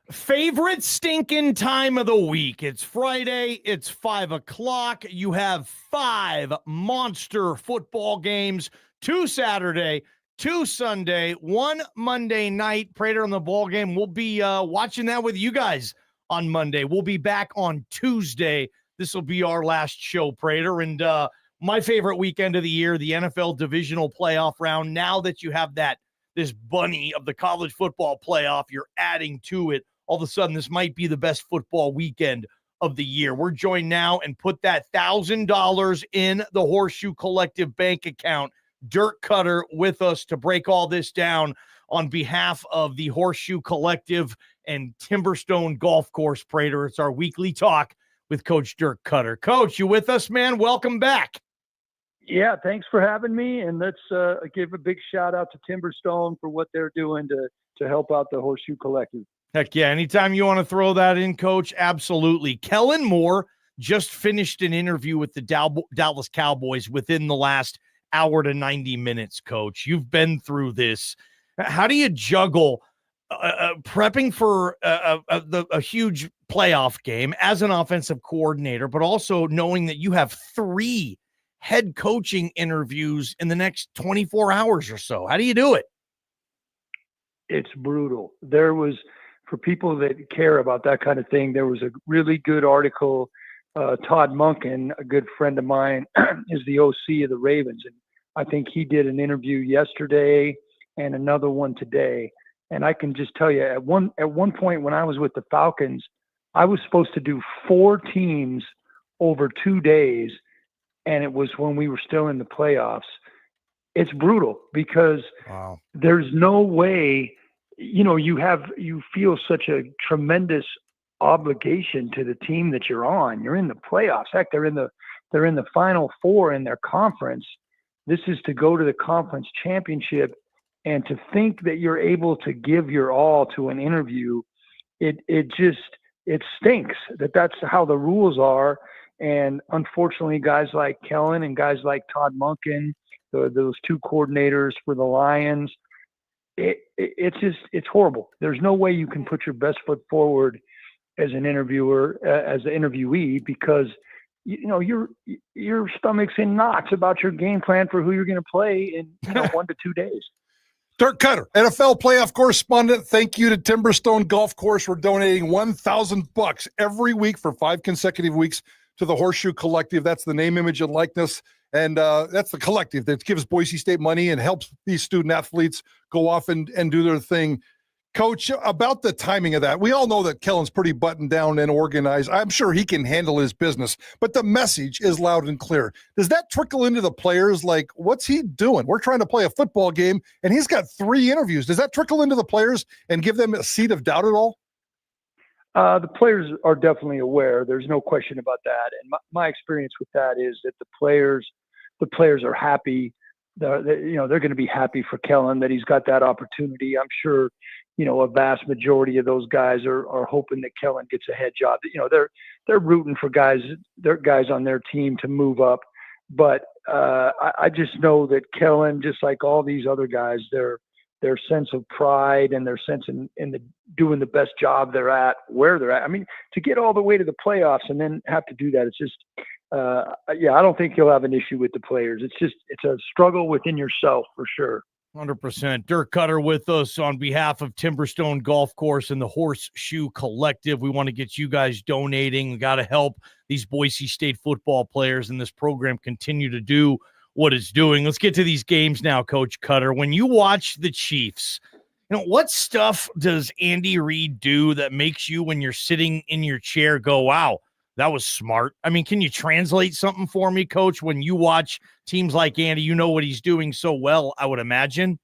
Favorite stinking time of the week. It's Friday. It's 5 o'clock. You have 5 monster football games, 2 Saturday, 2 Sunday, 1 Monday night. Prater on the ball game. We'll be watching that with you guys on Monday. We'll be back on Tuesday. This will be our last show, Prater. And my favorite weekend of the year, the NFL divisional playoff round. Now that you have this bunny of the college football playoff, you're adding to it. All of a sudden, this might be the best football weekend of the year. We're joined now and put that $1,000 in the Horseshoe Collective bank account. Dirk Koetter with us to break all this down on behalf of the Horseshoe Collective and Timberstone Golf Course, Prater. It's our weekly talk with Coach Dirk Koetter. Coach, you with us, man? Welcome back. Yeah, thanks for having me. And let's give a big shout out to Timberstone for what they're doing to help out the Horseshoe Collective. Heck yeah. Anytime you want to throw that in, Coach, absolutely. Kellen Moore just finished an interview with the Dallas Cowboys within the last hour to 90 minutes, Coach. You've been through this. How do you juggle prepping for a huge playoff game as an offensive coordinator, but also knowing that you have 3 head coaching interviews in the next 24 hours or so? How do you do it? It's brutal. For people that care about that kind of thing, there was a really good article. Todd Monken, a good friend of mine, is the OC of the Ravens. And I think he did an interview yesterday and another one today. And I can just tell you, at one point when I was with the Falcons, I was supposed to do 4 teams over 2 days. And it was when we were still in the playoffs. It's brutal because There's no way. You feel such a tremendous obligation to the team that you're on. You're in the playoffs. Heck, they're in the Final Four in their conference. This is to go to the conference championship, and to think that you're able to give your all to an interview, it stinks that's how the rules are. And unfortunately, guys like Kellen and guys like Todd Monken, those 2 coordinators for the Lions, it's horrible. There's no way you can put your best foot forward as an interviewer, as an interviewee, because your stomach's in knots about your game plan for who you're going to play in 1 to 2 days. Dirk Koetter, NFL playoff correspondent. Thank you to Timberstone Golf Course for donating $1,000 every week for 5 consecutive weeks to the Horseshoe Collective. That's the name, image, and likeness. And that's the collective that gives Boise State money and helps these student athletes go off and do their thing. Coach, about the timing of that, we all know that Kellen's pretty buttoned down and organized. I'm sure he can handle his business, but the message is loud and clear. Does that trickle into the players? Like, what's he doing? We're trying to play a football game, and he's got 3 interviews. Does that trickle into the players and give them a seed of doubt at all? The players are definitely aware. There's no question about that. And my experience with that is that the players are happy. They're going to be happy for Kellen that he's got that opportunity. I'm sure, a vast majority of those guys are hoping that Kellen gets a head job. They're rooting for guys on their team to move up. But I just know that Kellen, just like all these other guys, their sense of pride and their sense in doing the best job they're at, where they're at. I mean, to get all the way to the playoffs and then have to do that, it's just, I don't think you'll have an issue with the players. It's a struggle within yourself for sure. 100%. Dirk Koetter with us on behalf of Timberstone Golf Course and the Horseshoe Collective. We want to get you guys donating. We got to help these Boise State football players and this program continue to do what it's doing. Let's get to these games now, Coach Koetter. When you watch the Chiefs, what stuff does Andy Reid do that makes you, when you're sitting in your chair, go, wow, that was smart? I mean, can you translate something for me, Coach, when you watch teams like Andy? You know what he's doing so well, I would imagine.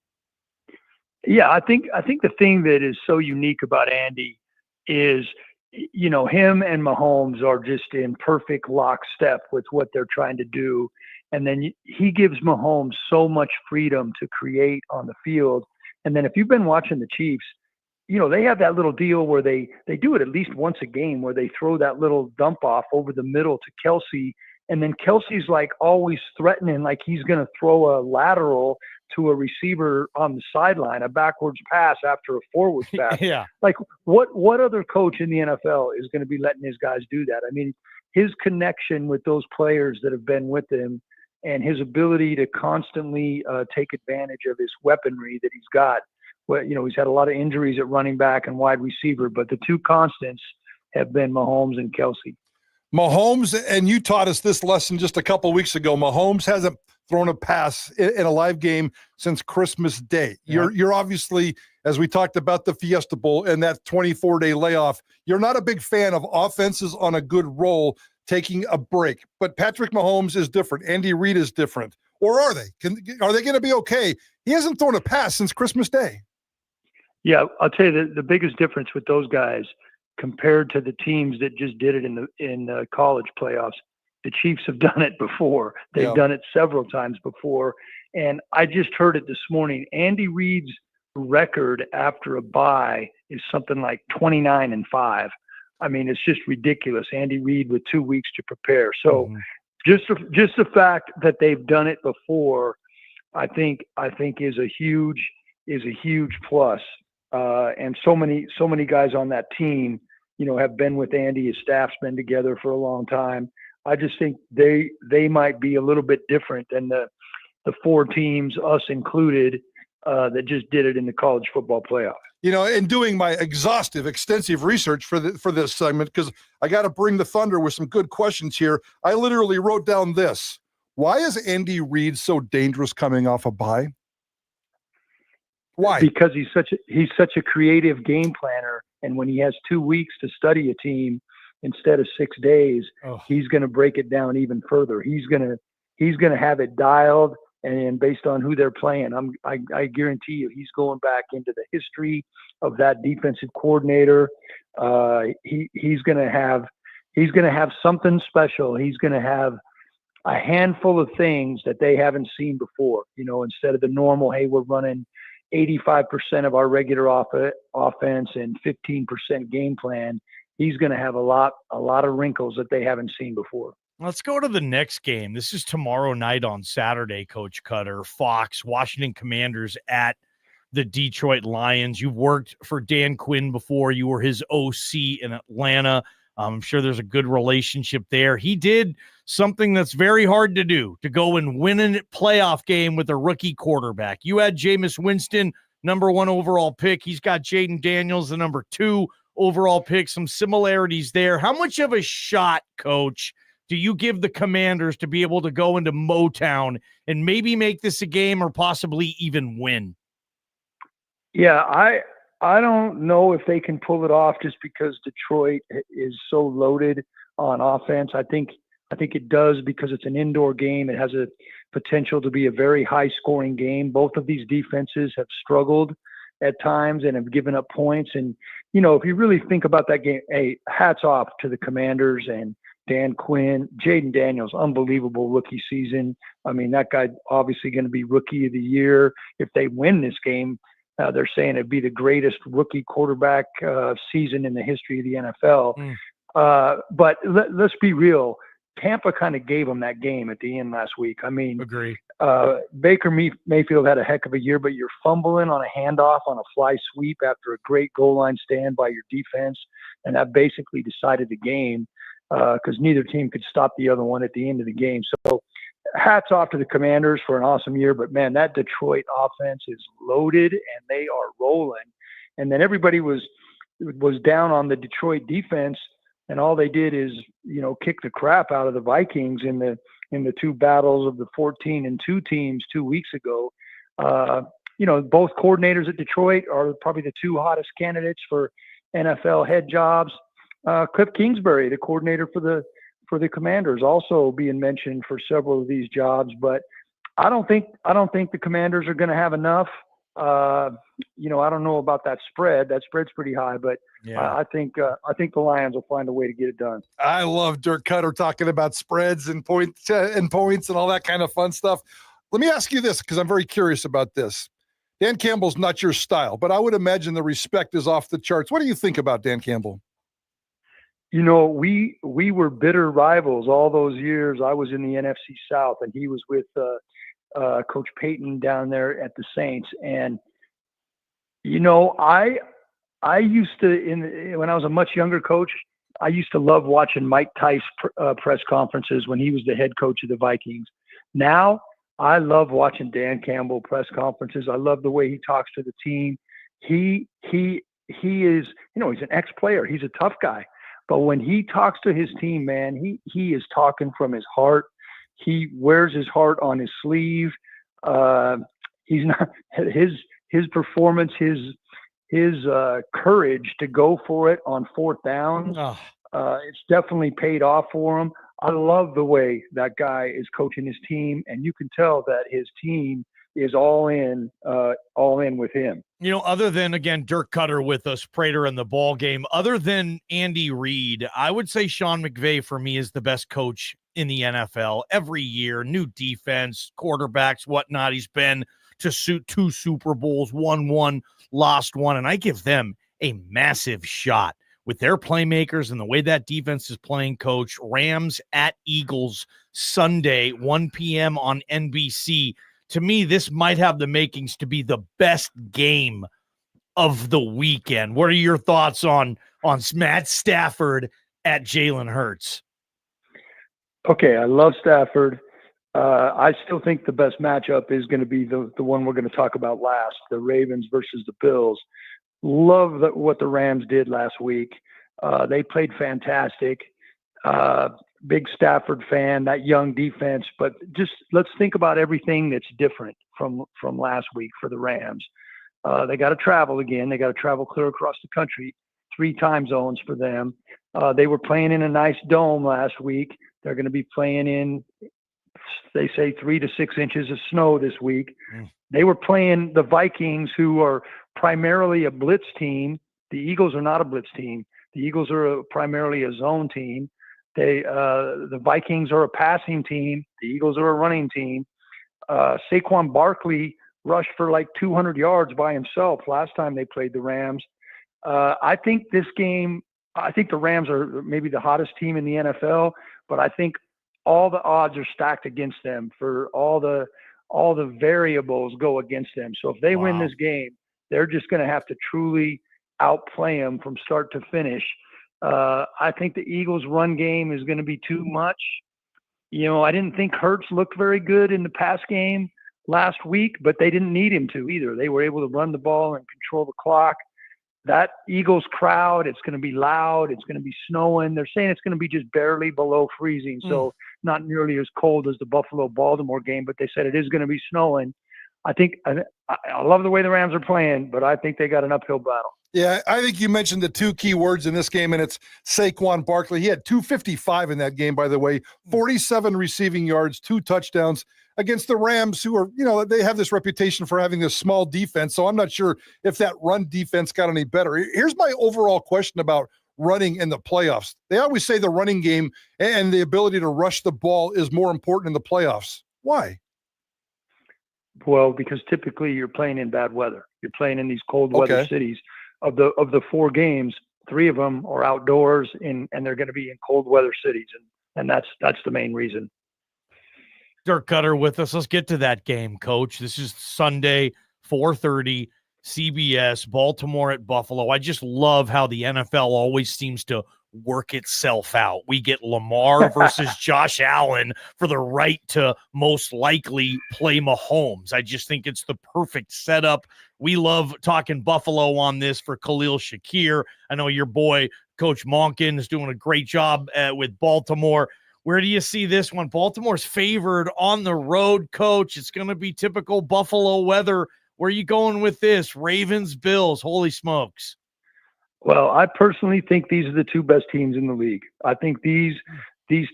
Yeah, I think the thing that is so unique about Andy is, him and Mahomes are just in perfect lockstep with what they're trying to do. And then he gives Mahomes so much freedom to create on the field. And then if you've been watching the Chiefs, they have that little deal where they do it at least once a game where they throw that little dump off over the middle to Kelsey. And then Kelsey's like always threatening, like he's going to throw a lateral to a receiver on the sideline, a backwards pass after a forwards pass. Yeah. Like what other coach in the NFL is going to be letting his guys do that? I mean, his connection with those players that have been with him and his ability to constantly take advantage of his weaponry that he's got. Well, he's had a lot of injuries at running back and wide receiver, but the two constants have been Mahomes and Kelsey. Mahomes, and you taught us this lesson just a couple weeks ago. Mahomes hasn't thrown a pass in a live game since Christmas Day. Yeah. You're obviously, as we talked about the Fiesta Bowl and that 24-day layoff, you're not a big fan of offenses on a good roll taking a break. But Patrick Mahomes is different. Andy Reid is different. Or are they? Are they going to be okay? He hasn't thrown a pass since Christmas Day. Yeah, I'll tell you the biggest difference with those guys compared to the teams that just did it in the college playoffs. The Chiefs have done it before. They've done it several times before. And I just heard it this morning. Andy Reid's record after a bye is something like 29-5. I mean, it's just ridiculous. Andy Reid with 2 weeks to prepare. So just the fact that they've done it before, I think is a huge plus. And so many guys on that team, have been with Andy. His staff's been together for a long time. I just think they might be a little bit different than the four teams, us included, that just did it in the college football playoff. In doing my extensive research for this segment, because I got to bring the thunder with some good questions here, I literally wrote down this. Why is Andy Reid so dangerous coming off a bye? Why? Because he's such a creative game planner, and when he has 2 weeks to study a team instead of 6 days, he's going to break it down even further. He's going to have it dialed, and based on who they're playing, I guarantee you, he's going back into the history of that defensive coordinator. He's going to have something special. He's going to have a handful of things that they haven't seen before. Instead of the normal, hey, we're running 85% of our regular offense and 15% game plan, he's going to have a lot of wrinkles that they haven't seen before. Let's go to the next game. This is tomorrow night on Saturday, Coach Koetter. Fox, Washington Commanders at the Detroit Lions. You've worked for Dan Quinn before. You were his OC in Atlanta. I'm sure there's a good relationship there. He did something that's very hard to do, to go and win a playoff game with a rookie quarterback. You had Jameis Winston, number 1 overall pick. He's got Jaden Daniels, the number 2 overall pick. Some similarities there. How much of a shot, Coach, do you give the Commanders to be able to go into Motown and maybe make this a game or possibly even win? Yeah, I don't know if they can pull it off just because Detroit is so loaded on offense. I think it does because it's an indoor game. It has a potential to be a very high-scoring game. Both of these defenses have struggled at times and have given up points. And, if you really think about that game, hey, hats off to the Commanders and Dan Quinn. Jaden Daniels, unbelievable rookie season. I mean, that guy obviously going to be rookie of the year. If they win this game, they're saying it'd be the greatest rookie quarterback season in the history of the NFL. But let's be real. Tampa kind of gave them that game at the end last week. I mean, agree. Baker Mayfield had a heck of a year, but you're fumbling on a handoff on a fly sweep after a great goal line stand by your defense, and that basically decided the game because neither team could stop the other one at the end of the game. So hats off to the Commanders for an awesome year, but man, that Detroit offense is loaded and they are rolling. And then everybody was down on the Detroit defense, and all they did is, kick the crap out of the Vikings in the two battles of the 14-2 teams 2 weeks ago. Both coordinators at Detroit are probably the two hottest candidates for NFL head jobs. Cliff Kingsbury, the coordinator for the Commanders, also being mentioned for several of these jobs, but I don't think the Commanders are going to have enough. I don't know about that spread. That spread's pretty high, but yeah. I think the Lions will find a way to get it done. I love Dirk Koetter talking about spreads and points and all that kind of fun stuff. Let me ask you this, because I'm very curious about this. Dan Campbell's not your style, but I would imagine the respect is off the charts. What do you think about Dan Campbell? We were bitter rivals all those years. I was in the NFC South, and he was with Coach Payton down there at the Saints. And, you know, I used to, when I was a much younger coach, I used to love watching Mike Tice press conferences when he was the head coach of the Vikings. Now, I love watching Dan Campbell press conferences. I love the way he talks to the team. He is, you know, he's an ex-player. He's a tough guy. But when he talks to his team, man, he is talking from his heart. He wears his heart on his sleeve. He's not his performance, his courage to go for it on fourth down. It's definitely paid off for him. I love the way that guy is coaching his team, and you can tell that his team is all in with him. You know, other than, again, Dirk Koetter with us, Prater in the ball game, other than Andy Reid, I would say Sean McVay for me is the best coach in the NFL. Every year, new defense, quarterbacks, whatnot. He's been to 2 Super Bowls, won one, lost one, and I give them a massive shot with their playmakers and the way that defense is playing, Coach. Rams at Eagles Sunday, 1 p.m. on NBC. To me, this might have the makings to be the best game of the weekend. What are your thoughts on Matt Stafford at Jalen Hurts? Okay, I love Stafford. I still think the best matchup is going to be the one we're going to talk about last, the Ravens versus the Bills. Love what the Rams did last week. They played fantastic. Big Stafford fan, that young defense. But just let's think about everything that's different from last week for the Rams. They got to travel again. They got to travel clear across the country, 3 time zones for them. They were playing in a nice dome last week. They're going to be playing in, they say, 3 to 6 inches of snow this week. They were playing the Vikings, who are primarily a blitz team. The Eagles are not a blitz team. The Eagles are primarily a zone team. The Vikings are a passing team. The Eagles are a running team. Saquon Barkley rushed for like 200 yards by himself last time they played the Rams. I think this game, I think the Rams are maybe the hottest team in the NFL, but I think all the odds are stacked against them. For all the variables go against them. So if they win this game, they're just going to have to truly outplay them from start to finish. I think the Eagles' run game is going to be too much. You know, I didn't think Hurts looked very good in the pass game last week, but they didn't need him to either. They were able to run the ball and control the clock. That Eagles crowd, it's going to be loud. It's going to be snowing. They're saying it's going to be just barely below freezing, so not nearly as cold as the Buffalo-Baltimore game, but they said it is going to be snowing. I love the way the Rams are playing, but I think they got an uphill battle. Yeah, I think you mentioned the 2 key words in this game, and it's Saquon Barkley. He had 255 in that game, by the way, 47 receiving yards, 2 touchdowns against the Rams, who are, you know, they have this reputation for having this small defense. So I'm not sure if that run defense got any better. Here's my overall question about running in the playoffs. They always say the running game and the ability to rush the ball is more important in the playoffs. Why? Well, because typically you're playing in bad weather. You're playing in these cold weather cities. Of the 4 games, 3 of them are outdoors, and they're going to be in cold weather cities, and that's the main reason. Dirk Koetter with us. Let's get to that game, Coach. This is Sunday, 4:30, CBS, Baltimore at Buffalo. I just love how the NFL always seems to work itself out. We get Lamar versus Josh Allen for the right to most likely play Mahomes. I just think it's the perfect setup. We love talking Buffalo on this for Khalil Shakir. I know your boy, Coach Monken, is doing a great job with Baltimore. Where do you see this one? Baltimore's favored on the road, Coach. It's going to be typical Buffalo weather. Where are you going with this? Ravens, Bills, holy smokes. Well, I personally think these are the 2 best teams in the league. I think these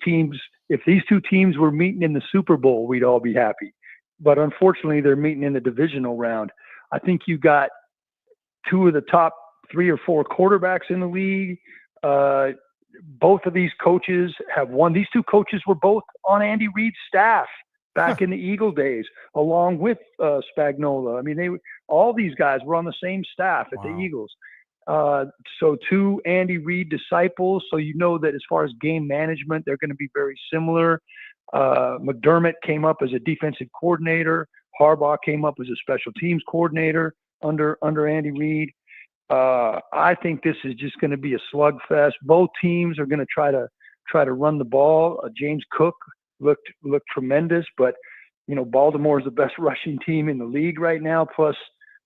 teams, if these 2 teams were meeting in the Super Bowl, we'd all be happy. But unfortunately, they're meeting in the divisional round. I think you got 2 of the top 3 or 4 quarterbacks in the league. Both of these coaches have won. These 2 coaches were both on Andy Reid's staff back in the Eagle days, along with Spagnuolo. I mean, all these guys were on the same staff at the Eagles. So 2 Andy Reid disciples. So you know that as far as game management, they're going to be very similar. McDermott came up as a defensive coordinator. Harbaugh came up as a special teams coordinator under Andy Reid. I think this is just going to be a slugfest. Both teams are going to try to run the ball. James Cook looked tremendous, but Baltimore is the best rushing team in the league right now. Plus,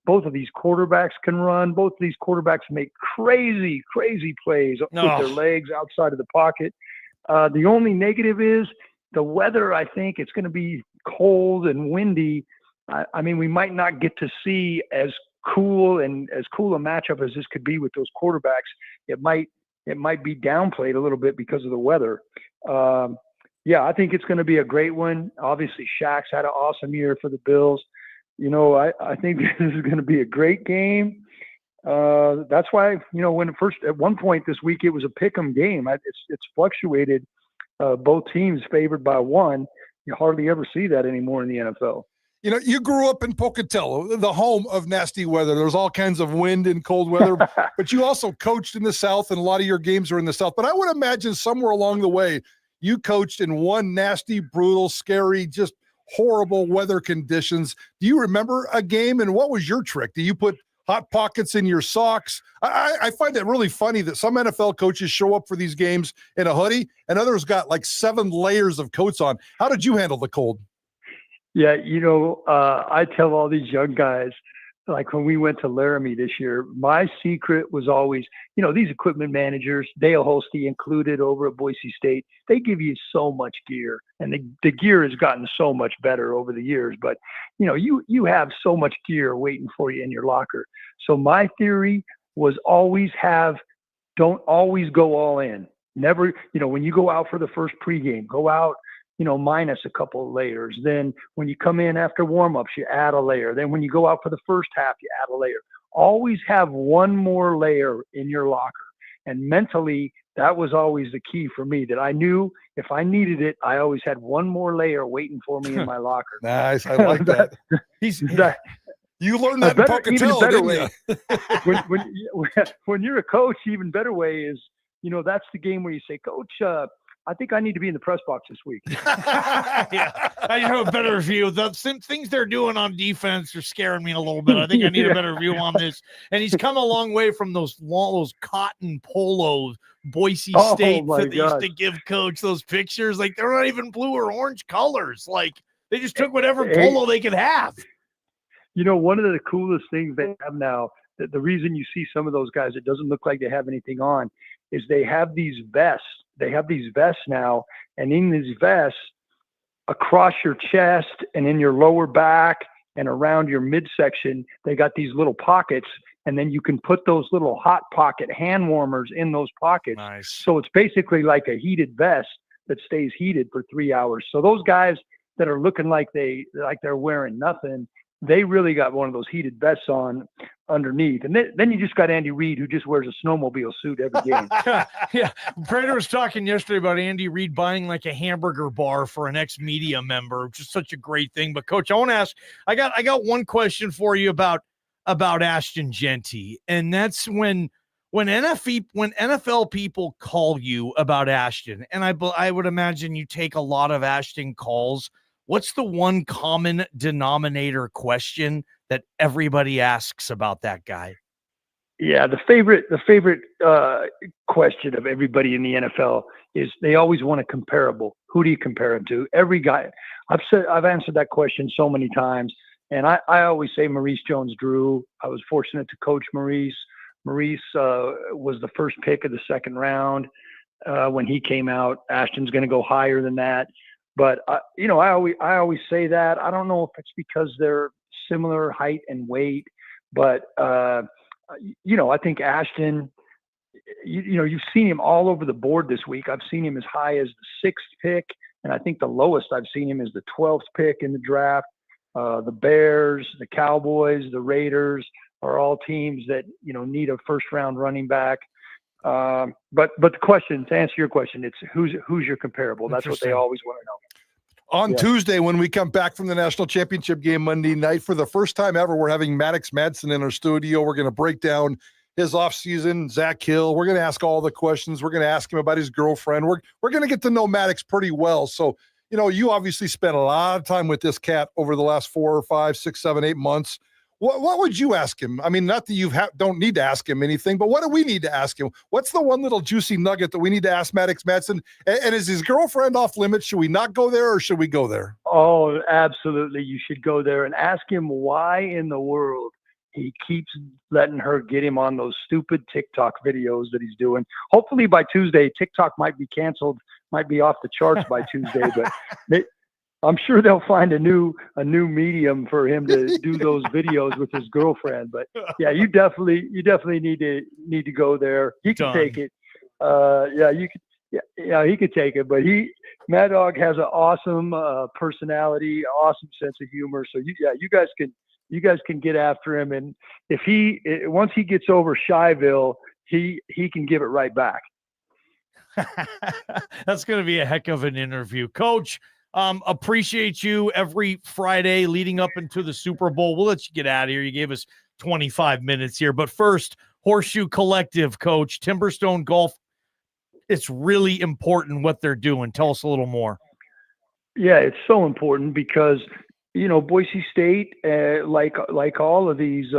both of these quarterbacks can run. Both of these quarterbacks make crazy plays with their legs outside of the pocket. The only negative is the weather. I think it's going to be cold and windy. I mean, we might not get to see as cool a matchup as this could be with those quarterbacks. It might be downplayed a little bit because of the weather. I think it's going to be a great one. Obviously, Shaq's had an awesome year for the Bills. I think this is going to be a great game. That's why, when at one point this week, it was a pick'em game. It's fluctuated. Both teams favored by one. You hardly ever see that anymore in the NFL. You grew up in Pocatello, the home of nasty weather. There's all kinds of wind and cold weather, but you also coached in the South, and a lot of your games are in the South. But I would imagine somewhere along the way, you coached in one nasty, brutal, scary, just horrible weather conditions. Do you remember a game, and what was your trick? Do you put hot pockets in your socks? I find it really funny that some NFL coaches show up for these games in a hoodie, and others got like 7 layers of coats on. How did you handle the cold? Yeah, I tell all these young guys, like when we went to Laramie this year, my secret was always, these equipment managers, Dale Holste included over at Boise State, they give you so much gear, and the gear has gotten so much better over the years. But, you have so much gear waiting for you in your locker. So my theory was don't always go all in. Never, when you go out for the first pregame, go out, minus a couple of layers. Then when you come in after warm-ups, you add a layer. Then when you go out for the first half, you add a layer. Always have one more layer in your locker. And mentally, that was always the key for me, that I knew if I needed it, I always had one more layer waiting for me in my locker. Nice. I like that. You learned that in Pocatello, didn't you? when you're a coach, even better way is, that's the game where you say, Coach, I think I need to be in the press box this week. Yeah, I have a better view. The things they're doing on defense are scaring me a little bit. I think I need a better view on this. And he's come a long way from those cotton polos, Boise State, that they used to give Coach those pictures. Like, they're not even blue or orange colors. Like, they just took whatever polo they could have. One of the coolest things they have now, the reason you see some of those guys, it doesn't look like they have anything on, is they have these vests. They have these vests now, and in these vests, across your chest and in your lower back and around your midsection, they got these little pockets, and then you can put those little hot pocket hand warmers in those pockets. Nice. So it's basically like a heated vest that stays heated for 3 hours. So those guys that are looking like they're wearing nothing, they really got one of those heated vests on underneath. And then you just got Andy Reid, who just wears a snowmobile suit every game. Yeah. Prater was talking yesterday about Andy Reid buying like a hamburger bar for an ex-media member, which is such a great thing. But Coach, I want to ask, I got one question for you about Ashton Jeanty. And that's when NFL people call you about Ashton, and I would imagine you take a lot of Ashton calls. What's the one common denominator question that everybody asks about that guy? Yeah, the favorite question of everybody in the NFL is they always want a comparable. Who do you compare him to? Every guy. I've answered that question so many times, and I always say Maurice Jones-Drew. I was fortunate to coach Maurice. Maurice was the first pick of the second round when he came out. Ashton's going to go higher than that. But, I always say that. I don't know if it's because they're similar height and weight, but, I think Ashton, you've seen him all over the board this week. I've seen him as high as the 6th pick, and I think the lowest I've seen him is the 12th pick in the draft. The Bears, the Cowboys, the Raiders are all teams that, need a first-round running back. But the question, to answer your question, it's who's your comparable. That's what they always want to know. On Tuesday, when we come back from the national championship game Monday night, for the first time ever, we're having Maddox Madsen in our studio. We're going to break down his offseason, Zach Hill. We're going to ask all the questions. We're going to ask him about his girlfriend. We're going to get to know Maddox pretty well. So You obviously spent a lot of time with this cat over the last 4 or 5, 6, 7, 8 months. What would you ask him? I mean, not that you don't need to ask him anything, but what do we need to ask him? What's the one little juicy nugget that we need to ask Maddox Madsen? And is his girlfriend off limits? Should we not go there, or should we go there? Oh, absolutely. You should go there and ask him why in the world he keeps letting her get him on those stupid TikTok videos that he's doing. Hopefully by Tuesday, TikTok might be canceled, might be off the charts by Tuesday, but I'm sure they'll find a new medium for him to do those videos with his girlfriend. But yeah, you definitely need to go there. He can take it. He could take it. But Mad Dog has an awesome personality, awesome sense of humor. So you guys can get after him. And once he gets over Shyville, he can give it right back. That's going to be a heck of an interview, Coach. Appreciate you every Friday leading up into the Super Bowl. We'll let you get out of here. You gave us 25 minutes here. But first, Horseshoe Collective, Coach, Timberstone Golf. It's really important what they're doing. Tell us a little more. Yeah, it's so important because, Boise State, like all of these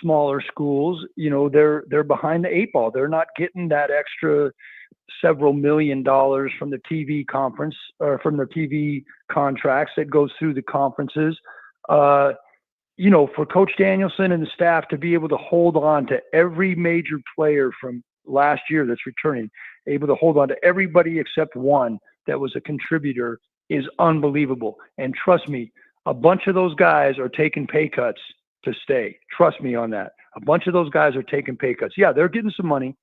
smaller schools, they're behind the 8 ball. They're not getting that extra several $1 million from the TV conference or from the TV contracts that goes through the conferences. For Coach Danielson and the staff to be able to hold on to every major player from last year that's returning, able to hold on to everybody except one that was a contributor is unbelievable. And trust me, a bunch of those guys are taking pay cuts to stay. Trust me on that. A bunch of those guys are taking pay cuts. Yeah, they're getting some money.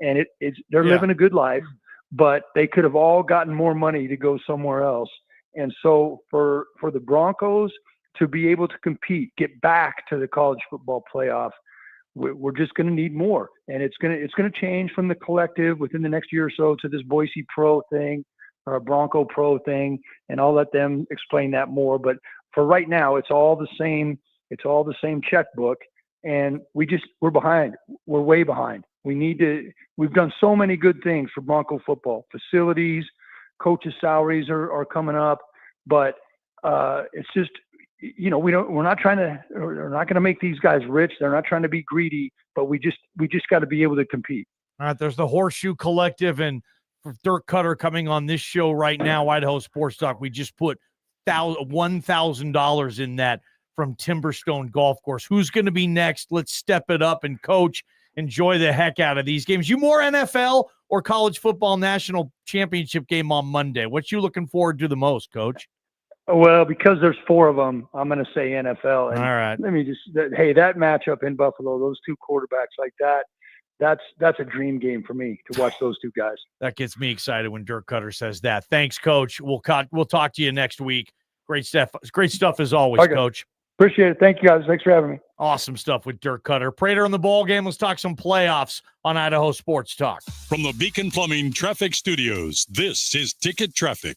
And they're living a good life, but they could have all gotten more money to go somewhere else. And so for the Broncos to be able to compete, get back to the college football playoff, we're just going to need more. And it's going to change from the collective within the next year or so to this Boise Pro thing or a Bronco Pro thing. And I'll let them explain that more. But for right now, it's all the same. It's all the same checkbook. And we're behind. We're way behind. We've done so many good things for Bronco football. Facilities, coaches' salaries are coming up, but it's just, we're not going to make these guys rich. They're not trying to be greedy, but we just got to be able to compete. All right. There's the Horseshoe Collective and Dirk Koetter coming on this show right now, Idaho Sports Talk. We just put $1,000 in that from Timberstone Golf Course. Who's going to be next? Let's step it up. And Coach, enjoy the heck out of these games. You more NFL or college football national championship game on Monday? What you looking forward to the most, Coach? Well, because there's 4 of them, I'm going to say NFL. And all right. Let me that matchup in Buffalo, those 2 quarterbacks like that's a dream game for me to watch those 2 guys. That gets me excited when Dirk Koetter says that. Thanks, Coach. We'll talk to you next week. Great stuff as always, okay. Coach. Appreciate it. Thank you, guys. Thanks for having me. Awesome stuff with Dirk Koetter. Prater on the ball game. Let's talk some playoffs on Idaho Sports Talk. From the Beacon Plumbing Traffic Studios, this is Ticket Traffic.